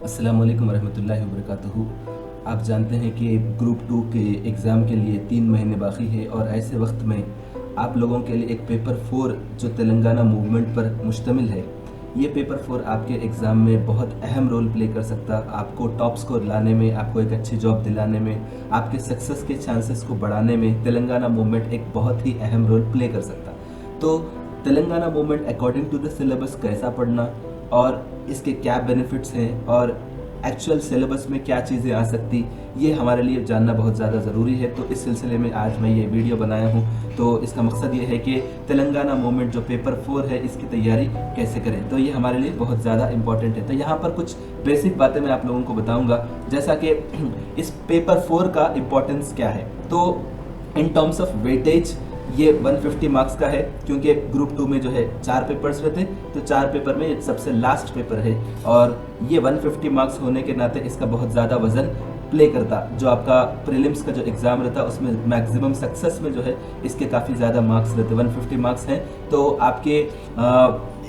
अस्सलाम वालेकुम रहमतुल्लाहि व बरकातुहू। आप जानते हैं कि ग्रुप 2 के एग्ज़ाम के लिए 3 महीने बाकी है और ऐसे वक्त में आप लोगों के लिए एक पेपर 4 जो तेलंगाना मूवमेंट पर मुश्तमिल है, ये पेपर 4 आपके एग्ज़ाम में बहुत अहम रोल प्ले कर सकता, आपको टॉप स्कोर लाने में, आपको एक अच्छी जॉब दिलाने में, आपके सक्सेस के चांसेस को बढ़ाने में तेलंगाना मूवमेंट एक बहुत ही अहम रोल प्ले कर सकता। तो Telangana movement according to the syllabus कैसा पढ़ना और इसके क्या बेनिफिट्स हैं और एक्चुअल सिलेबस में क्या चीज़ें आ सकती, ये हमारे लिए जानना बहुत ज़्यादा ज़रूरी है। तो इस सिलसिले में आज मैं ये वीडियो बनाया हूँ। तो इसका मकसद ये है कि तेलंगाना मूवमेंट जो पेपर 4 है इसकी तैयारी कैसे करें, तो ये हमारे लिए बहुत ज़्यादा इंपॉर्टेंट है। तो यहाँ पर कुछ बेसिक बातें मैं आप लोगों को बताऊँगा, जैसा कि इस पेपर 4 का इम्पोर्टेंस क्या है। तो इन टर्म्स ऑफ वेटेज ये 150 मार्क्स का है, क्योंकि ग्रुप 2 में जो है 4 पेपर्स रहते, तो 4 पेपर में ये सबसे लास्ट पेपर है और ये 150 मार्क्स होने के नाते इसका बहुत ज़्यादा वजन प्ले करता। जो आपका प्रीलिम्स का जो एग्ज़ाम रहता उसमें मैक्सिमम सक्सेस में जो है इसके काफ़ी ज़्यादा मार्क्स रहते, 150 मार्क्स हैं। तो आपके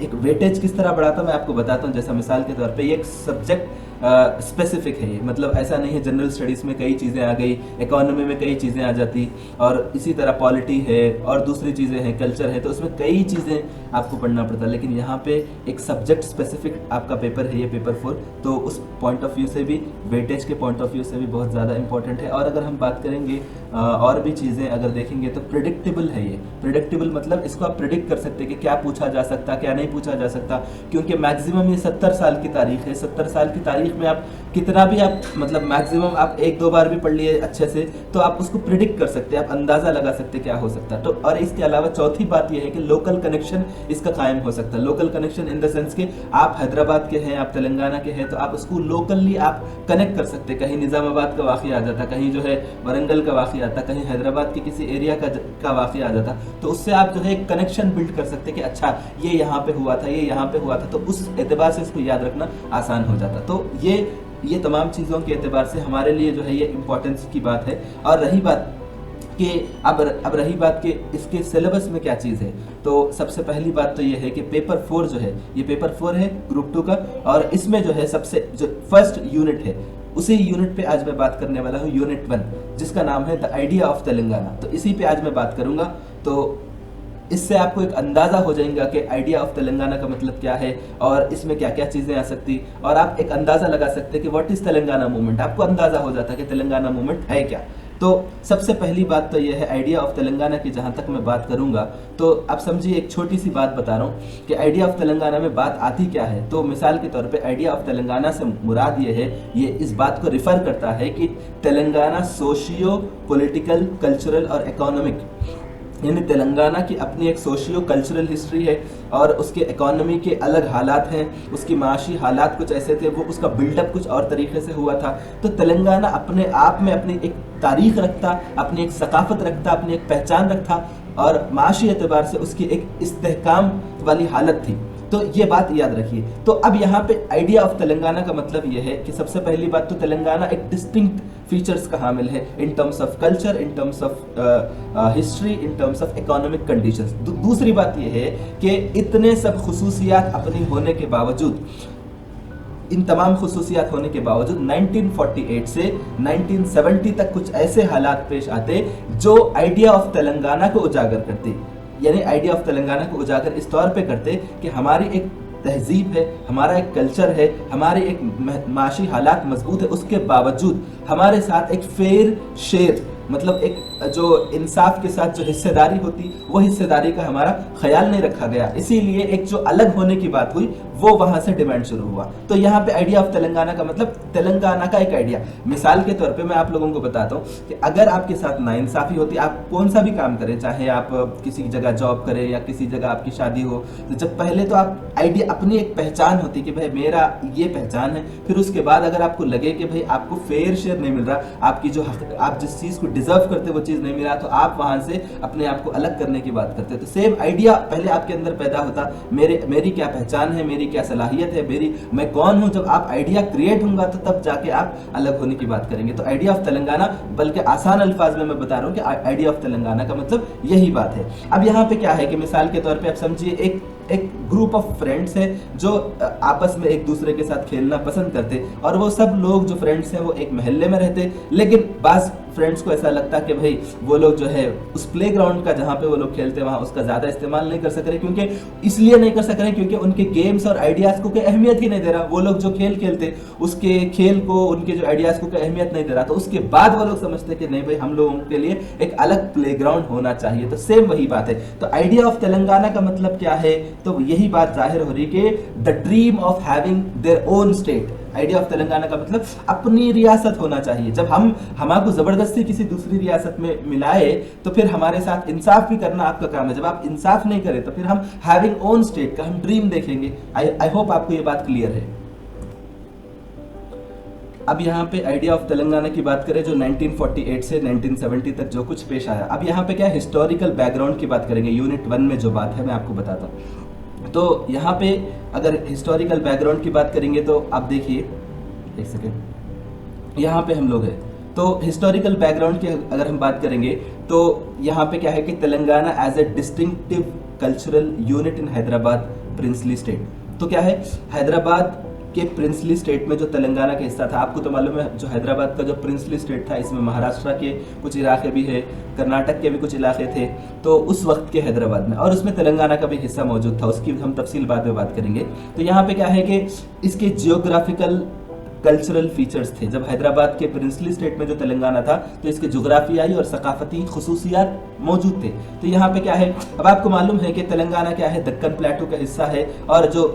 एक वेटेज किस तरह बढ़ाता मैं आपको बताता हूँ। जैसा मिसाल के तौर पे ये एक सब्जेक्ट स्पेसिफिक है, ये मतलब ऐसा नहीं है जनरल स्टडीज़ में कई चीज़ें आ गई, इकोनॉमी में कई चीज़ें आ जाती और इसी तरह पॉलिटी है और दूसरी चीज़ें हैं, कल्चर है, तो उसमें कई चीज़ें आपको पढ़ना पड़ता है। लेकिन यहाँ पे एक सब्जेक्ट स्पेसिफिक आपका पेपर है ये पेपर 4, तो उस पॉइंट ऑफ व्यू से भी, वेटेज के पॉइंट ऑफ व्यू से भी बहुत ज़्यादा इंपॉर्टेंट है। और अगर हम बात करेंगे और भी चीज़ें अगर देखेंगे तो प्रिडिक्टेबल है ये। प्रिडिक्टेबल मतलब इसको आप प्रिडिक्ट कर सकते हैं कि क्या पूछा जा सकता, क्या नहीं पूछा जा सकता, क्योंकि मैक्सिमम ये 70 साल की तारीख है। 70 साल की तारीख में आप कितना भी आप मतलब मैक्सिमम आप 1-2 बार भी पढ़ लिए अच्छे से, तो आप उसको प्रिडिक्ट कर सकते हैं, आप अंदाज़ा लगा सकते हैं क्या हो सकता है। तो और इसके अलावा चौथी बात यह है कि लोकल कनेक्शन इसका कायम हो सकता है। Local connection in the sense कि आप हैदराबाद के हैं, आप तेलंगाना के हैं, तो आप उसको लोकली आप कनेक्ट कर सकते हैं। कहीं निज़ामाबाद का वाक़या आ जाता, कहीं जो है वरंगल का वाक़या आता, कहीं हैदराबाद के किसी एरिया का वाक़या आ जाता, तो उससे आप जो है एक कनेक्शन बिल्ड कर सकते हैं कि अच्छा ये यहाँ पे हुआ था, ये यहाँ पे हुआ था, तो उस एतबार से इसको याद रखना आसान हो जाता। तो ये तमाम चीज़ों के एतबार से हमारे लिए जो है ये इम्पोर्टेंस की बात है। और रही बात कि अब रही बात कि इसके सिलेबस में क्या चीज़ है, तो सबसे पहली बात तो ये है कि पेपर 4 जो है, ये पेपर 4 है ग्रुप 2 का, और इसमें जो है सबसे जो फर्स्ट यूनिट है उसी यूनिट पे आज मैं बात करने वाला हूँ, यूनिट 1, जिसका नाम है द आइडिया ऑफ तेलंगाना। तो इसी पे आज मैं बात करूँगा। तो इससे आपको एक अंदाज़ा हो जाएगा कि आइडिया ऑफ तेलंगाना का मतलब क्या है और इसमें क्या क्या चीज़ें आ सकती, और आप एक अंदाज़ा लगा सकते हैं कि व्हाट इज़ तेलंगाना मूवमेंट। आपको अंदाज़ा हो जाता है कि तेलंगाना मूवमेंट है क्या। तो सबसे पहली बात तो यह है आइडिया ऑफ तेलंगाना की। जहाँ तक मैं बात करूँगा तो आप समझिए, एक छोटी सी बात बता रहा हूँ कि आइडिया ऑफ तेलंगाना में बात आती क्या है। तो मिसाल के तौर पे आइडिया ऑफ तेलंगाना से मुराद ये है, ये इस बात को रिफ़र करता है कि तेलंगाना सोशियो पॉलिटिकल, कल्चरल और इकोनॉमिक, यानी तेलंगाना की अपनी एक सोशियो कल्चरल हिस्ट्री है और उसके इकोनॉमी के अलग हालात हैं, उसकी माशी हालात कुछ ऐसे थे, वो उसका बिल्डअप कुछ और तरीके से हुआ था। तो तेलंगाना अपने आप में अपनी एक तारीख रखता, अपनी एक सकाफत रखता, अपनी एक पहचान रखता और माशी एतबार से उसकी एक इस्तेहकाम वाली हालत थी। तो ये बात याद रखिए। तो अब यहाँ पे आइडिया ऑफ तेलंगाना का मतलब ये है कि सबसे पहली बात तो तेलंगाना एक डिस्टिंक्ट फीचर्स का हामिल है in terms of culture, in terms of history, in terms of economic conditions. दूसरी बात ये है कि इतने सब खुसूसियात अपनी होने के बावजूद, इन तमाम खुसूसियात होने के बावजूद 1948 से 1970 तक कुछ ऐसे हालात पेश आते जो आइडिया ऑफ तेलंगाना को उजागर करते, यानी आइडिया ऑफ तेलंगाना को उजागर इस तौर पे करते कि हमारी एक तहजीब है, हमारा एक कल्चर है, हमारे एक माशी हालात मजबूत है, उसके बावजूद हमारे साथ एक फेयर शेयर, मतलब एक जो इंसाफ के साथ जो हिस्सेदारी होती, वो हिस्सेदारी का हमारा ख्याल नहीं रखा गया। इसीलिए एक जो अलग होने की बात हुई वो वहाँ से डिमांड शुरू हुआ। तो यहाँ पे आइडिया ऑफ तेलंगाना का मतलब तेलंगाना का एक आइडिया। मिसाल के तौर पे मैं आप लोगों को बताता हूँ कि अगर आपके साथ नाइंसाफ़ी होती, आप कौन सा भी काम करें, चाहे आप किसी जगह जॉब करें या किसी जगह आपकी शादी हो, तो जब पहले तो आप आइडिया, अपनी एक पहचान होती कि भाई मेरा ये पहचान है, फिर उसके बाद अगर आपको लगे कि भाई आपको फेयर शेयर नहीं मिल रहा, आपकी जो आप जिस चीज़ को डिजर्व करते वो चीज़ नहीं मिल रहा, तो आप वहाँ से अपने आप को अलग करने की बात करते। तो सेम आइडिया पहले आपके अंदर पैदा होता, मेरी क्या पहचान है, मेरी क्या सलाहियत है, मैं कौन हूँ। जब आप आइडिया क्रिएट होगा तो तब जाके आप अलग होने की बात करेंगे। तो आइडिया ऑफ तेलंगाना, बल्कि आसान अल्फाज में मैं बता रहा हूँ कि आइडिया ऑफ तेलंगाना का मतलब यही बात है। अब यहाँ पे क्या है कि मिसाल के तौर पे आप समझिए, एक एक ग्रुप ऑफ फ्रेंड्स है जो आपस में एक दूसरे के साथ खेलना पसंद करते, और वो सब लोग जो फ्रेंड्स हैं वो एक मोहल्ले में रहते, लेकिन बाज फ्रेंड्स को ऐसा लगता कि भाई वो लोग जो है उस प्लेग्राउंड का जहाँ पे वो लोग खेलते वहाँ उसका ज़्यादा इस्तेमाल नहीं कर सक रहे, क्योंकि इसलिए नहीं कर सक रहे क्योंकि उनके गेम्स और आइडियाज़ को कोई अहमियत ही नहीं दे रहा। वो लोग जो खेल खेलते उसके खेल को, उनके जो आइडियाज़ को कोई अहमियत नहीं दे रहा, तो उसके बाद वो लोग समझते कि नहीं भाई हम लोगों के लिए एक अलग प्लेग्राउंड होना चाहिए। तो सेम वही बात है। तो आइडिया ऑफ तेलंगाना का मतलब क्या है? तो यही बात जाहिर हो रही कि the dream of having their own state. Idea of Telangana का मतलब अपनी रियासत होना चाहिए। जब हमको जबरदस्ती किसी दूसरी रियासत में मिलाए तो फिर हमारे साथ इंसाफ भी करना आपका काम है। जब आप इंसाफ नहीं करें तो फिर हम हैविंग ओन स्टेट का हम ड्रीम देखेंगे। आई होप आपको ये बात क्लियर है। अब यहाँ पे आइडिया ऑफ तेलंगाना की बात करें जो 1948 से 1970 तक जो कुछ पेश आया। अब यहाँ पे क्या हिस्टोरिकल बैकग्राउंड की बात करेंगे। यूनिट 1 में जो बात है मैं आपको बताता हूँ। तो यहाँ पे अगर हिस्टोरिकल बैकग्राउंड की बात करेंगे तो आप देखिए, एक सेकेंड, यहाँ पे हम लोग हैं। तो हिस्टोरिकल बैकग्राउंड की अगर हम बात करेंगे तो यहाँ पे क्या है कि Telangana as a distinctive cultural unit in Hyderabad princely state. तो क्या है, हैदराबाद के प्रिंसली स्टेट में जो तेलंगाना का हिस्सा था, आपको तो मालूम है जो हैदराबाद का जो प्रिंसली स्टेट था इसमें महाराष्ट्र के कुछ इलाके भी है, कर्नाटक के भी कुछ इलाके थे, तो उस वक्त के हैदराबाद में, और उसमें तेलंगाना का भी हिस्सा मौजूद था। उसकी हम तफसील बाद में बात करेंगे। तो यहाँ पे क्या है कि इसके जियोग्राफिकल कल्चरल फीचर्स थे। जब हैदराबाद के प्रिंसली स्टेट में जो तेलंगाना था तो इसके जोग्राफियाई और सकाफती खसूसियात मौजूद थे। तो यहाँ पे क्या है, अब आपको मालूम है कि तेलंगाना क्या है, दक्कन प्लेटू का हिस्सा है और जो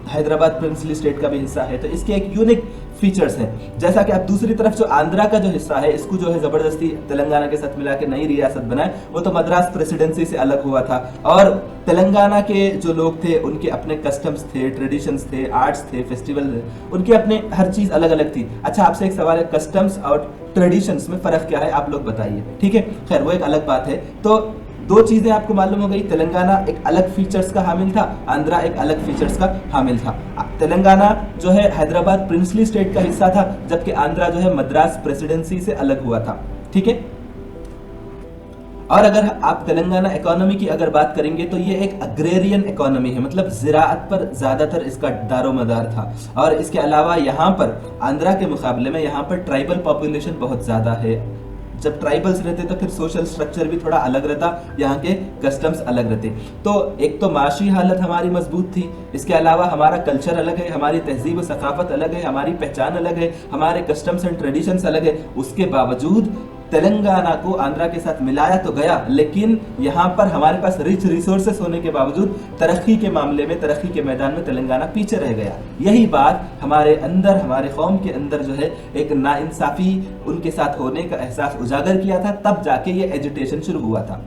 हैदराबाद प्रिंसली स्टेट का भी हिस्सा है। तो इसके एक यूनिक फीचर्स हैं। जैसा कि आप दूसरी तरफ जो आंध्रा का जो हिस्सा है इसको जो है जबरदस्ती तेलंगाना के साथ मिला के नई रियासत बनाए, वो तो मद्रास प्रेसिडेंसी से अलग हुआ था। और तेलंगाना के जो लोग थे उनके अपने कस्टम्स थे, ट्रेडिशंस थे, आर्ट्स थे, फेस्टिवल थे, उनके अपने हर चीज अलग अलग थी। अच्छा, आपसे एक सवाल है, कस्टम्स और ट्रेडिशंस में फर्क क्या है आप लोग बताइए। ठीक है, खैर वो एक अलग बात है। तो दो चीजें आपको मालूम हो गई, तेलंगाना एक अलग फीचर्स का हामिल था, आंध्रा एक अलग फीचर्स का हामिल था। तेलंगाना जो है हैदराबाद प्रिंसली स्टेट का हिस्सा था, जबकि आंध्रा जो है मद्रास प्रेसिडेंसी से अलग हुआ था। ठीक है, और अगर आप तेलंगाना इकोनॉमी की अगर बात करेंगे तो ये एक अग्रेरियन इकोनॉमी है, मतलब ज़राअत पर ज़्यादातर इसका दारोमदार था। और इसके अलावा यहाँ पर आंध्रा के मुकाबले में यहाँ पर ट्राइबल पॉपुलेशन बहुत ज़्यादा है। जब ट्राइबल्स रहते तो फिर सोशल स्ट्रक्चर भी थोड़ा अलग रहता, यहाँ के कस्टम्स अलग रहते। तो एक तो माशी हालत हमारी मजबूत थी, इसके अलावा हमारा कल्चर अलग है, हमारी तहजीब व सकाफत अलग है, हमारी पहचान अलग है, हमारे कस्टम्स एंड ट्रेडिशंस अलग है। उसके बावजूद तेलंगाना को आंध्रा के साथ मिलाया तो गया, लेकिन यहाँ पर हमारे पास रिच रिसोर्सेस होने के बावजूद तरक्की के मामले में, तरक्की के मैदान में तेलंगाना पीछे रह गया। यही बात हमारे अंदर, हमारे कौम के अंदर जो है एक नाइंसाफी उनके साथ होने का एहसास उजागर किया था, तब जाके ये एजिटेशन शुरू हुआ था।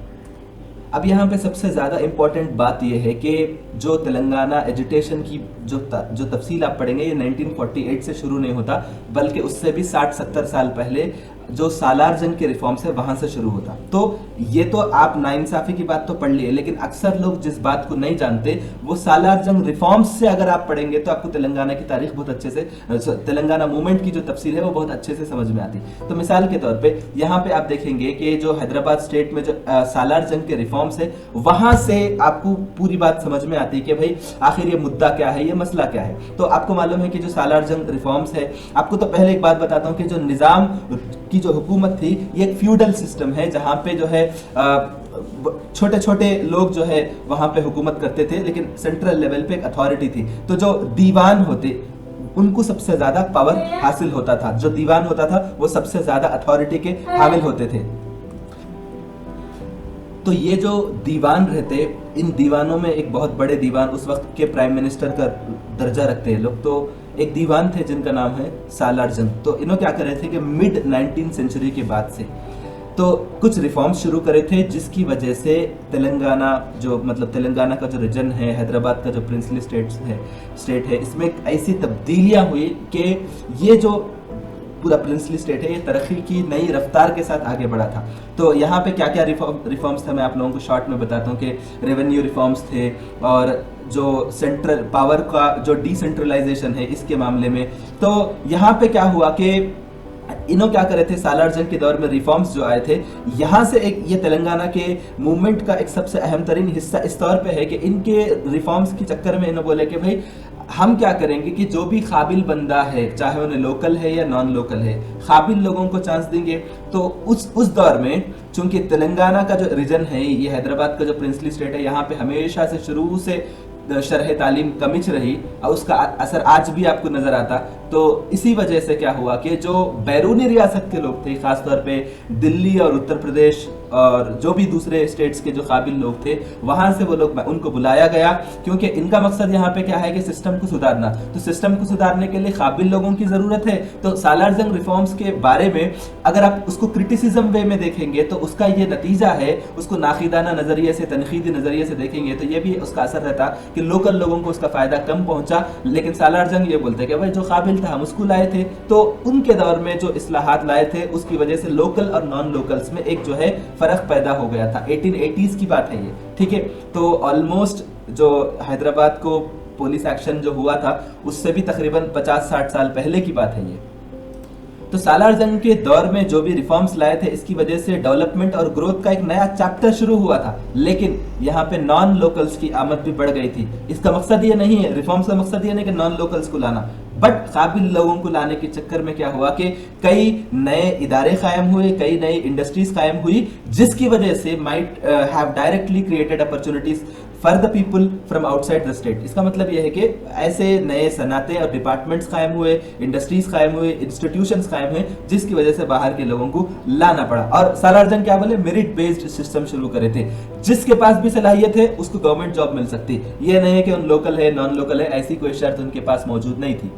अब यहाँ पे सबसे ज़्यादा इम्पॉर्टेंट बात यह है कि जो तेलंगाना एजिटेशन की जो तफसील आप पढ़ेंगे ये 1948 से शुरू नहीं होता, बल्कि उससे भी 60-70 साल पहले जो सालार जंग के रिफॉर्म्स है वहाँ से शुरू होता। तो ये तो आप नाइंसाफ़ी की बात तो पढ़ लिए, लेकिन अक्सर लोग जिस बात को नहीं जानते वो सालार जंग रिफॉर्म्स से अगर आप पढ़ेंगे तो आपको तेलंगाना की तारीख बहुत अच्छे से, तेलंगाना मूवमेंट की जो तफसील है वो बहुत अच्छे से समझ में आती। तो मिसाल के तौर पर यहाँ पे आप देखेंगे कि जो हैदराबाद स्टेट में जो सालार जंग के रिफॉर्म्स है वहाँ से आपको पूरी बात समझ में आती है कि भाई आखिर ये मुद्दा क्या है, ये मसला क्या है। तो आपको मालूम है कि जो सालार जंग रिफॉर्म्स है, आपको तो पहले एक बात बताता हूँ कि जो निज़ाम की जो हुकूमत थी ये एक फ्यूडल सिस्टम है, जहाँ पे जो है छोटे छोटे लोग जो है वहाँ पे हुकूमत करते थे, लेकिन सेंट्रल लेवल पे एक अथॉरिटी थी। तो जो दीवान होते उनको सबसे ज्यादा पावर हासिल होता था, जो दीवान होता था वो सबसे ज्यादा अथॉरिटी के हामिल होते थे। तो ये जो दीवान रहते, इन दीवानों में एक बहुत बड़े दीवान उस वक्त के प्राइम मिनिस्टर का दर्जा रखते हैं लोग। तो एक दीवान थे जिनका नाम है सालार जंग। तो इन्होंने क्या करे थे कि मिड 19th सेंचुरी के बाद से तो कुछ रिफॉर्म्स शुरू करे थे, जिसकी वजह से तेलंगाना जो, मतलब तेलंगाना का जो रीजन है, हैदराबाद का जो प्रिंसली स्टेट है, इसमें ऐसी तब्दीलियां हुई कि ये जो पूरा प्रिंसली स्टेट है ये तरक्की की नई रफ्तार के साथ आगे बढ़ा था। तो यहाँ पे क्या क्या रिफॉर्म्स थे मैं आप लोगों को शॉर्ट में बताता हूँ कि रेवेन्यू रिफॉर्म्स थे, और जो सेंट्रल पावर का जो डिसेंट्रलाइजेशन है इसके मामले में। तो यहाँ पे क्या हुआ कि इन्हों क्या करे थे, सालार जंग के दौर में रिफॉर्म्स जो आए थे, यहाँ से एक ये तेलंगाना के मूवमेंट का एक सबसे अहम तरीन हिस्सा इस तौर पे है कि इनके रिफॉर्म्स के चक्कर में इन्होंने बोले कि भाई हम क्या करेंगे कि जो भी काबिल बंदा है, चाहे उन्हें लोकल है या नॉन लोकल है, काबिल लोगों को चांस देंगे। तो उस दौर में चूंकि तेलंगाना का जो रीजन है, ये हैदराबाद का जो प्रिंसली स्टेट है, यहाँ पे हमेशा से शुरू से शरह तालीम कमिच रही और उसका असर आज भी आपको नजर आता। तो इसी वजह से क्या हुआ कि जो बैरूनी रियासत के लोग थे, खासतौर पे दिल्ली और उत्तर प्रदेश और जो भी दूसरे स्टेट्स के जो काबिल लोग थे, वहां से वो लोग उनको बुलाया गया, क्योंकि इनका मकसद यहाँ पे क्या है कि सिस्टम को सुधारना। तो सिस्टम को सुधारने के लिए काबिल लोगों की जरूरत है। तो सालार जंग रिफॉर्म्स के बारे में अगर आप उसको क्रिटिसिज्म वे में देखेंगे तो उसका ये नतीजा है, उसको नाखिदाना नजरिए से, तनकीदी नजरिए से देखेंगे तो ये भी उसका असर रहता कि लोकल लोगों को उसका फायदा कम पहुंचा। लेकिन सालार जंग ये बोलते कि भाई जो काबिल था हम उसको लाए थे। तो उनके दौर में जो इस्लाहात लाए थे उसकी वजह से लोकल और नॉन लोकल्स में एक जो है फर्क पैदा हो गया था। 1880s की बात है ये, ठीक है। तो ऑलमोस्ट जो हैदराबाद को पुलिस एक्शन जो हुआ था उससे भी तकरीबन 50-60 साल पहले की बात है ये। तो सालार जंग के दौर में जो भी रिफॉर्म्स लाए थे, इसकी वजह से डेवलपमेंट और ग्रोथ का एक नया चैप्टर शुरू हुआ था। लेकिन यहाँ पे नॉन लोकल्स की आमद भी बढ़ गई थी। इसका मकसद ये नहीं है, रिफॉर्म्स का मकसद ये नहीं कि नॉन लोकल्स को लाना, बट काबिल लोगों को लाने के चक्कर में क्या हुआ कि कई नए इदारे कायम हुए, कई नई इंडस्ट्रीज कायम हुई, जिसकी वजह से might have directly created opportunities for the people from outside the state. इसका मतलब यह है कि ऐसे नए सनाते और डिपार्टमेंट्स कायम हुए, इंडस्ट्रीज कायम हुए, इंस्टीट्यूशंस कायम हुए, जिसकी वजह से बाहर के लोगों को लाना पड़ा। और सालार जंग क्या बोले, मेरिट बेस्ड सिस्टम शुरू करे थे। जिसके पास भी सलाहियत है उसको गवर्नमेंट जॉब मिल सकती, यह नहीं है कि उन लोकल है नॉन लोकल है, ऐसी कोई शर्त उनके पास मौजूद नहीं थी।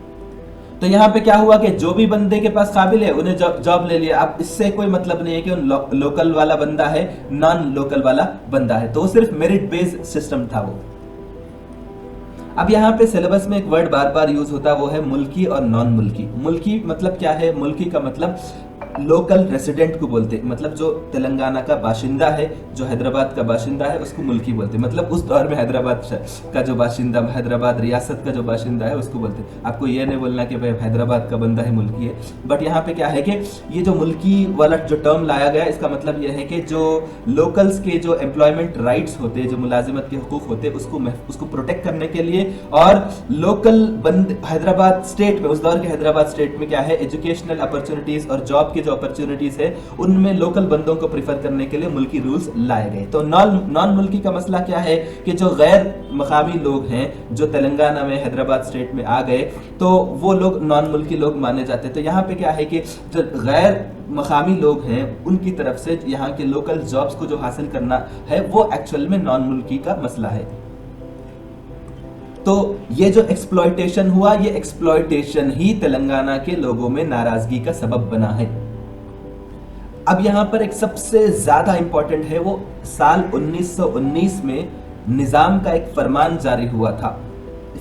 तो यहाँ पे क्या हुआ कि जो भी बंदे के पास काबिल है उन्हें जॉब ले लिया। अब इससे कोई मतलब नहीं है कि उन लोकल वाला बंदा है, नॉन लोकल वाला बंदा है, तो सिर्फ मेरिट बेस्ड सिस्टम था वो। अब यहाँ पे सिलेबस में एक वर्ड बार बार यूज होता है, वो है मुल्की और नॉन मुल्की। मुल्की मतलब क्या है, मुल्की का मतलब लोकल रेसिडेंट को बोलते, मतलब जो तेलंगाना का बाशिंदा है, जो हैदराबाद का बाशिंदा है, उसको मुल्की बोलते। मतलब उस दौर में हैदराबाद का जो बाशिंदा, हैदराबाद रियासत का जो बाशिंदा है उसको बोलते। आपको ये नहीं बोलना कि भाई हैदराबाद का बंदा है मुल्की है। बट यहाँ पे क्या है कि ये जो मुल्की वाला जो टर्म लाया गया, इसका मतलब यह है कि जो लोकल्स के जो एम्प्लॉयमेंट राइट्स होते, जो मुलाजिमत के हुकूक होते, उसको प्रोटेक्ट करने के लिए, और लोकल बंद हैदराबाद स्टेट में, उस दौर के हैदराबाद स्टेट में क्या है, एजुकेशनल अपॉर्चुनिटीज और जॉब के जो अपॉर्चुनिटीज है उनमें लोकल बंदों को प्रेफर करने के लिए मुल्की रूल्स लाए गए। तो नॉन मुल्की का मसला क्या है कि जो गैर मकामी लोग हैं जो तेलंगाना में हैदराबाद स्टेट में आ गए, तो वो लोग नॉन मुल्की लोग माने जाते। तो यहाँ पे क्या है कि जो गैर मकामी लोग हैं उनकी तरफ से यहाँ के लोकल जॉब्स को जो हासिल करना है वो एक्चुअल में नॉन मुल्की का मसला है। तो ये जो एक्सप्लॉयटेशन हुआ, ये एक्सप्लॉयटेशन ही तेलंगाना के लोगों में नाराजगी का सबब बना है। अब यहां पर एक सबसे ज्यादा इंपॉर्टेंट है, वो साल 1919 में निजाम का एक फरमान जारी हुआ था।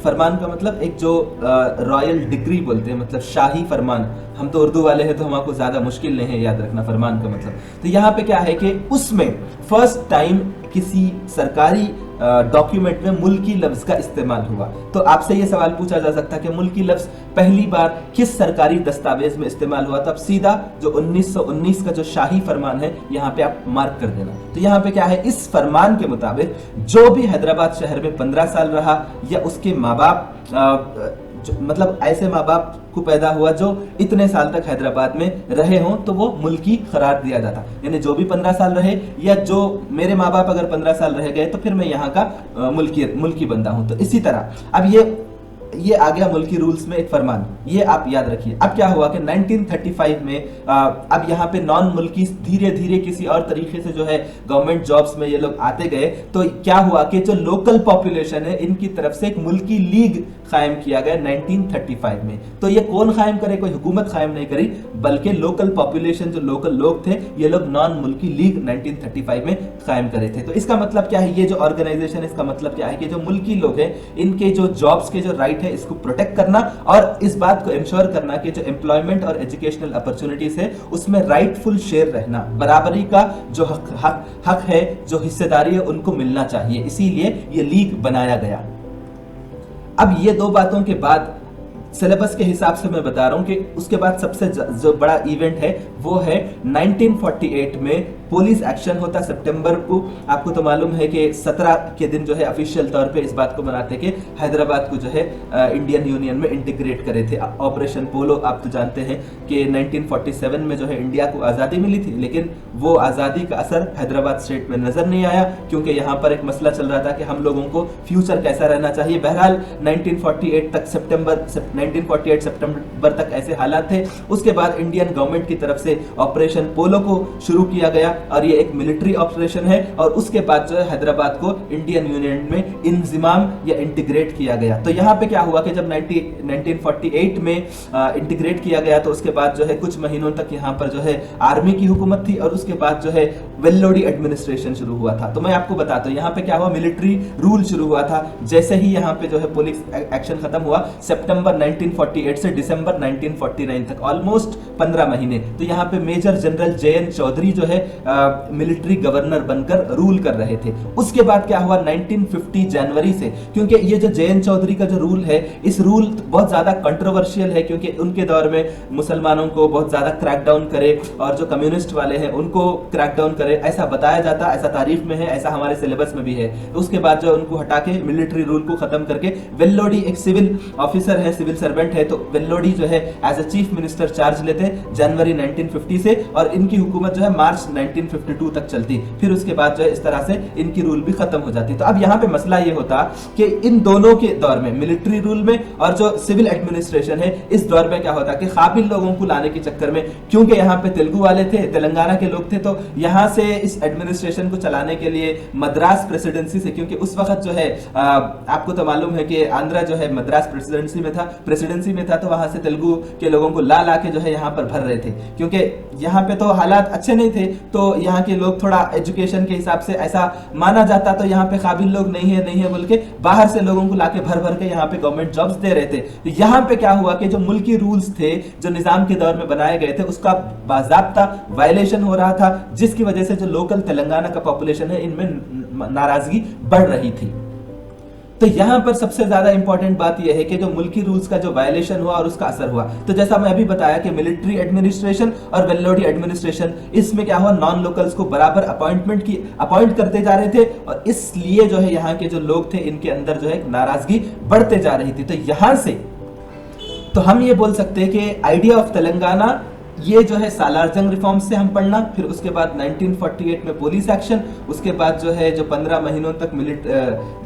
फरमान का मतलब एक जो रॉयल डिक्री बोलते हैं, मतलब शाही फरमान। हम तो उर्दू वाले हैं तो हमको ज्यादा मुश्किल नहीं है याद रखना फरमान का मतलब। तो यहाँ पे क्या है कि उसमें फर्स्ट टाइम किसी सरकारी डॉक्यूमेंट में मुल्की लफ्ज का इस्तेमाल हुआ। तो आपसे ये सवाल पूछा जा सकता है कि मुल्की लफ्ज पहली बार किस सरकारी दस्तावेज में इस्तेमाल हुआ। तो अब सीधा जो 1919 का जो शाही फरमान है यहाँ पे आप मार्क कर देना। तो यहाँ पे क्या है, इस फरमान के मुताबिक जो भी हैदराबाद शहर में 15 साल रहा या उसके माँ बाप मतलब ऐसे माँ बाप को पैदा हुआ जो इतने साल तक हैदराबाद में रहे हों, तो वो मुल्की करार दिया जाता। यानी जो भी 15 साल रहे, या जो मेरे माँ बाप अगर 15 साल रह गए तो फिर मैं यहाँ का मुल्की बंदा हूं। तो इसी तरह अब ये आ गया मुल्की रूल्स में एक फरमान, ये आप याद रखिए। अब क्या हुआ कि 1935 में अब यहाँ पे नॉन मुल्की धीरे धीरे किसी और तरीके से जो है गवर्नमेंट जॉब्स में ये लोग आते गए। तो क्या हुआ कि जो लोकल पॉपुलेशन है इनकी तरफ से एक मुल्की लीग कायम किया गया 1935 में। तो ये कौन कायम करे, कोई हुकूमत कायम नहीं करी, बल्कि लोकल पॉपुलेशन जो लोकल लोग थे ये लोग नॉन मुल्की लीग 1935 में कायम करे थे। तो इसका मतलब क्या है, ये जो ऑर्गेनाइजेशन, इसका मतलब क्या है कि जो मुल्की लोग हैं इनके जो जॉब्स के जो राइट है इसको प्रोटेक्ट करना, और इस बात को इंश्योर करना कि जो एम्प्लॉयमेंट और एजुकेशनल अपॉर्चुनिटीज है उसमें राइटफुल शेयर रहना, बराबरी का जो हक है, जो हिस्सेदारी है उनको मिलना चाहिए। इसीलिए ये लीग बनाया गया। अब ये दो बातों के बाद सिलेबस के हिसाब से मैं बता रहा हूं कि उसके बाद सबसे जो बड़ा इवेंट है वो है 1948 में पुलिस एक्शन होता सितंबर को। आपको तो मालूम है कि 17 के दिन जो है ऑफिशियल तौर पे इस बात को मनाते कि हैदराबाद को जो है इंडियन यूनियन में इंटीग्रेट करे थे। ऑपरेशन पोलो आप तो जानते हैं कि 1947 में जो है इंडिया को आज़ादी मिली थी, लेकिन वो आज़ादी का असर हैदराबाद स्टेट में नजर नहीं आया, क्योंकि यहाँ पर एक मसला चल रहा था कि हम लोगों को फ्यूचर कैसा रहना चाहिए। बहरहाल 1948 सितंबर तक ऐसे हालात थे। उसके बाद इंडियन गवर्नमेंट की तरफ से ऑपरेशन पोलो को शुरू किया गया और ये एक मिलिट्री ऑपरेशन है, और उसके बाद जो है हैदराबाद को इंडियन यूनियन में इंजिमाम या इंटीग्रेट किया गया। तो यहाँ पे क्या हुआ कि जब 1948 में इंटीग्रेट किया गया तो उसके बाद जो है कुछ महीनों तक यहाँ पर जो है आर्मी की हुकूमत थी, और उसके बाद जो है वेल्लोडी एडमिनिस्ट्रेशन शुरू हुआ था। तो मैं आपको बताता हूँ यहाँ पे क्या हुआ, मिलिट्री रूल शुरू हुआ था। जैसे ही यहाँ पे जो है पुलिस एक्शन खत्म हुआ सितंबर 1948 से दिसंबर 1949 तक, ऑलमोस्ट 15 महीने। तो यहाँ पे मेजर जनरल JN चौधरी जो है मिलिट्री गवर्नर बनकर रूल कर रहे थे। उसके बाद क्या हुआ 1950 जनवरी से, क्योंकि ये जो JN चौधरी का जो रूल है, इस रूल बहुत ज्यादा कंट्रोवर्शियल है, क्योंकि उनके दौर में मुसलमानों को बहुत ज्यादा क्रैकडाउन करे और जो कम्युनिस्ट वाले हैं उनको क्रैकडाउन करे, ऐसा बताया जाता, ऐसा तारीफ में है, ऐसा हमारे सिलेबस में भी है। उसके बाद जो उनको हटा के मिलिट्री रूल को खत्म करके वेल्लोडी एक सिविल ऑफिसर है, सिविल सर्वेंट है, तो वेल्लोडी जो है as a chief minister charge लेते जनवरी 1950 से, और इनकी हुकूमत जो है मार्च 1952 तक चलती। फिर उसके बाद जो है इस तरह से इनकी रूल भी खत्म हो जाती। तो अब यहाँ पे मसला ये होता कि इन दोनों के दौर में, मिलिट्री रूल में और जो सिविल एडमिनिस्ट्रेशन है, इस दौर में क्या होता कि काबिल लोगों को लाने के चक्कर में, क्योंकि यहाँ पे तेलुगु वाले थे, तेलंगाना के लोग थे, तो यहाँ से इस एडमिनिस्ट्रेशन को चलाने के लिए मद्रास प्रेसिडेंसी से, क्योंकि उस वक्त जो है आपको तो मालूम है कि आंध्रा जो है मद्रास प्रेसिडेंसी में था, तो वहां से तेलुगु के लोगों को ला के जो है यहाँ पर भर रहे थे, क्योंकि यहाँ पे तो हालात अच्छे नहीं थे। तो यहाँ के लोग थोड़ा एजुकेशन के हिसाब से ऐसा माना जाता, तो यहाँ पे काबिल लोग नहीं है बोल के बाहर से लोगों को लाके भर के यहाँ पे गवर्नमेंट जॉब्स दे रहे थे। तो यहाँ पे क्या हुआ कि जो मुल्की रूल्स थे, जो निजाम के दौर में बनाए गए थे, उसका बाज़ाब्ता वायलेशन हो रहा था, जिसकी वजह से जो लोकल तेलंगाना का पॉपुलेशन है, इनमें नाराजगी बढ़ रही थी। तो यहां पर सबसे ज्यादा इंपॉर्टेंट बात यह है कि जो मुल्की रूल्स का जो वायलेशन हुआ और उसका असर हुआ। तो जैसा मैं अभी बताया कि मिलिट्री एडमिनिस्ट्रेशन और वेल्लोडी एडमिनिस्ट्रेशन, इसमें क्या हुआ, नॉन लोकल्स को बराबर अपॉइंट करते जा रहे थे, और इसलिए जो है यहाँ के जो लोग थे, इनके अंदर जो है नाराजगी बढ़ते जा रही थी। तो यहां से तो हम ये बोल सकते हैं कि आइडिया ऑफ तेलंगाना, ये जो है सालार जंग रिफॉर्म्स से हम पढ़ना, फिर उसके बाद 1948 में पुलिस एक्शन, उसके बाद जो है जो 15 महीनों तक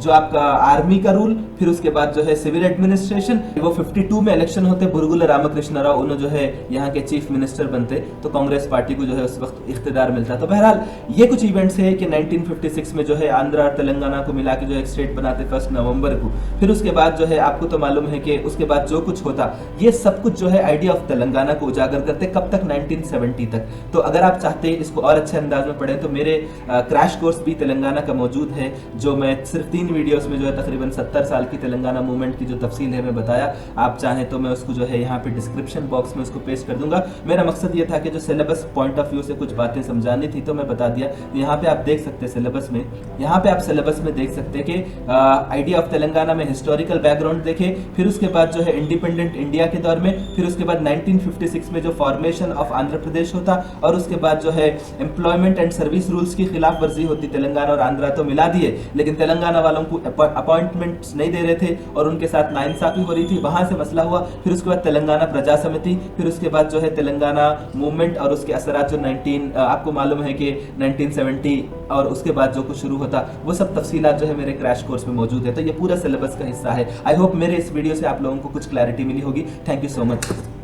जो आपका आर्मी का रूल, फिर उसके बाद जो है सिविल एडमिनिस्ट्रेशन। वो 52 में इलेक्शन होते, बुरगुल रामकृष्ण राव उन्होंने जो है यहाँ के चीफ मिनिस्टर बनते, तो कांग्रेस पार्टी को जो है उस वक्त इख्तिदार मिलता। तो बहरहाल ये कुछ इवेंट्स है कि 1956 में जो है आंध्रा और तेलंगाना को मिला के जो एक स्टेट बनाते 1 नवंबर को। फिर उसके बाद जो है आपको तो मालूम है कि उसके बाद जो कुछ होता, ये सब कुछ जो है आइडिया ऑफ तेलंगाना को उजागर करते। कब तक? 1970 तक। तो अगर आप चाहते हैं इसको और अच्छे अंदाज में पढ़ें, तो मेरे क्रैश कोर्स भी तेलंगाना का मौजूद है, जो मैं सिर्फ 3 वीडियोस में जो है तकरीबन 70 साल की तेलंगाना मूवमेंट की जो तफसील है मैं बताया। आप चाहें तो मैं उसको जो है यहाँ पे डिस्क्रिप्शन बॉक्स में उसको पेस्ट कर दूंगा। मेरा मकसद ये था कि जो सिलेबस पॉइंट ऑफ व्यू से कुछ बातें समझानी थी तो मैं बता दिया। यहाँ पे आप देख सकते हैं सिलेबस में, देख सकते हैं कि आइडिया ऑफ तेलंगाना में हिस्टोरिकल बैकग्राउंड देखे, फिर उसके बाद जो है इंडिपेंडेंट इंडिया के दौर में, फिर उसके बाद 1956 में जो फॉर्मेशन ऑफ आंध्र प्रदेश होता, और उसके बाद जो है एम्प्लॉयमेंट एंड सर्विस रूल्स की खिलाफ वर्जी होती। तेलंगाना और आंध्रा तो मिला दिए, लेकिन तेलंगाना वालों को अपॉइंटमेंट्स नहीं दे रहे थे और उनके साथ नाइंसाफी हो रही थी, वहां से मसला हुआ। फिर उसके बाद तेलंगाना प्रजा समिति, फिर उसके बाद जो है तेलंगाना मूवमेंट और उसके असरात जो आपको मालूम है कि 1970 और उसके बाद जो कुछ शुरू होता, वो सब तफसीलात जो है मेरे क्रैश कोर्स में मौजूद है। तो ये पूरा सिलेबस का हिस्सा है। आई होप मेरे इस वीडियो से आप लोगों को कुछ क्लैरिटी मिली होगी। Thank you so much.